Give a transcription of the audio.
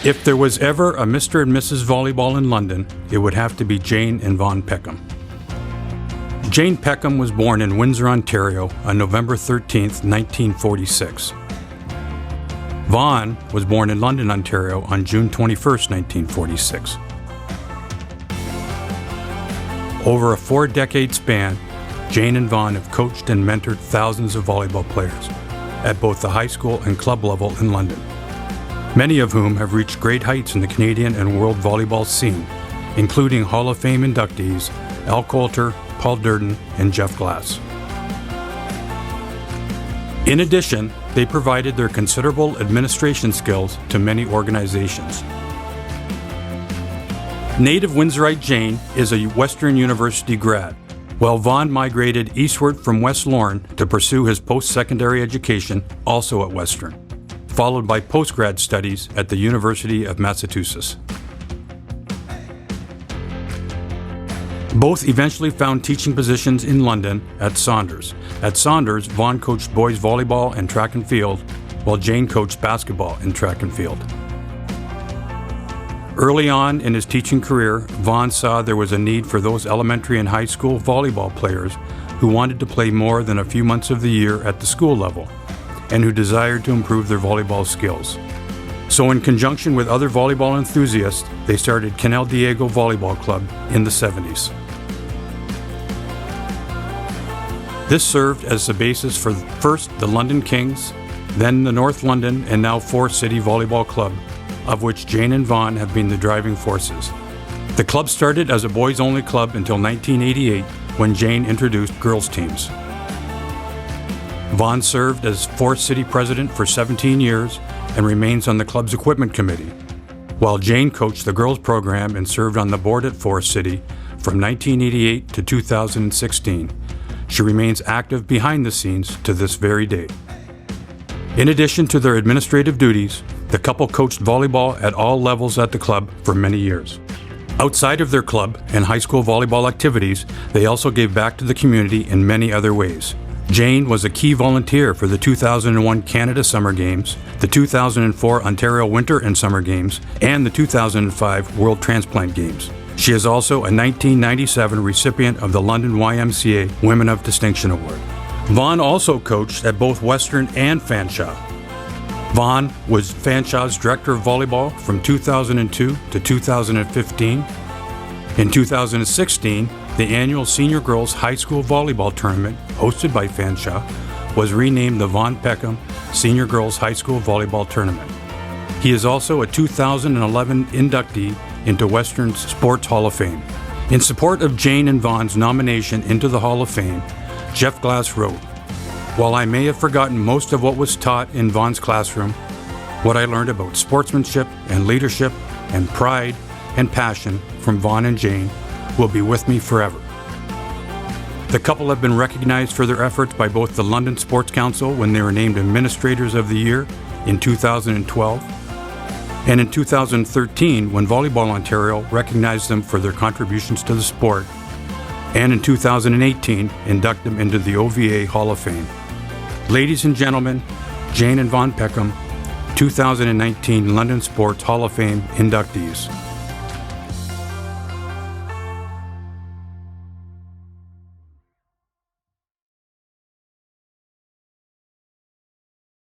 If there was ever a Mr. and Mrs. Volleyball in London, it would have to be Jane and Vaughan Peckham. Jane Peckham was born in Windsor, Ontario on November 13, 1946. Vaughan was born in London, Ontario on June 21, 1946. Over a 4-decade span, Jane and Vaughan have coached and mentored thousands of volleyball players at both the high school and club level in London, many of whom have reached great heights in the Canadian and world volleyball scene, including Hall of Fame inductees Al Coulter, Paul Durden, and Jeff Glass. In addition, they provided their considerable administration skills to many organizations. Native Windsorite Jane is a Western University grad, while Vaughan migrated eastward from West Lorne to pursue his post-secondary education also at Western, followed by postgrad studies at the University of Massachusetts. Both eventually found teaching positions in London at Saunders. At Saunders, Vaughan coached boys volleyball and track and field, while Jane coached basketball and track and field. Early on in his teaching career, Vaughan saw there was a need for those elementary and high school volleyball players who wanted to play more than a few months of the year at the school level and who desired to improve their volleyball skills. So in conjunction with other volleyball enthusiasts, they started Canal Diego Volleyball Club in the 70s. This served as the basis for first the London Kings, then the North London, and now Forest City Volleyball Club, of which Jane and Vaughan have been the driving forces. The club started as a boys-only club until 1988, when Jane introduced girls' teams. Vaughan served as Forest City president for 17 years and remains on the club's equipment committee, while Jane coached the girls' program and served on the board at Forest City from 1988 to 2016. She remains active behind the scenes to this very day. In addition to their administrative duties, the couple coached volleyball at all levels at the club for many years. Outside of their club and high school volleyball activities, they also gave back to the community in many other ways. Jane was a key volunteer for the 2001 Canada Summer Games, the 2004 Ontario Winter and Summer Games, and the 2005 World Transplant Games. She is also a 1997 recipient of the London YMCA Women of Distinction Award. Vaughan also coached at both Western and Fanshawe. Vaughan was Fanshaw's Director of Volleyball from 2002 to 2015. In 2016, the annual Senior Girls High School Volleyball Tournament, hosted by Fanshawe, was renamed the Vaughan Peckham Senior Girls High School Volleyball Tournament. He is also a 2011 inductee into Western's Sports Hall of Fame. In support of Jane and Vaughan's nomination into the Hall of Fame, Jeff Glass wrote, "While I may have forgotten most of what was taught in Vaughan's classroom, what I learned about sportsmanship and leadership and pride and passion from Vaughan and Jane will be with me forever." The couple have been recognized for their efforts by both the London Sports Council when they were named Administrators of the Year in 2012, and in 2013 when Volleyball Ontario recognized them for their contributions to the sport, and in 2018 induct them into the OVA Hall of Fame. Ladies and gentlemen, Jane and Vaughan Peckham, 2019 London Sports Hall of Fame inductees.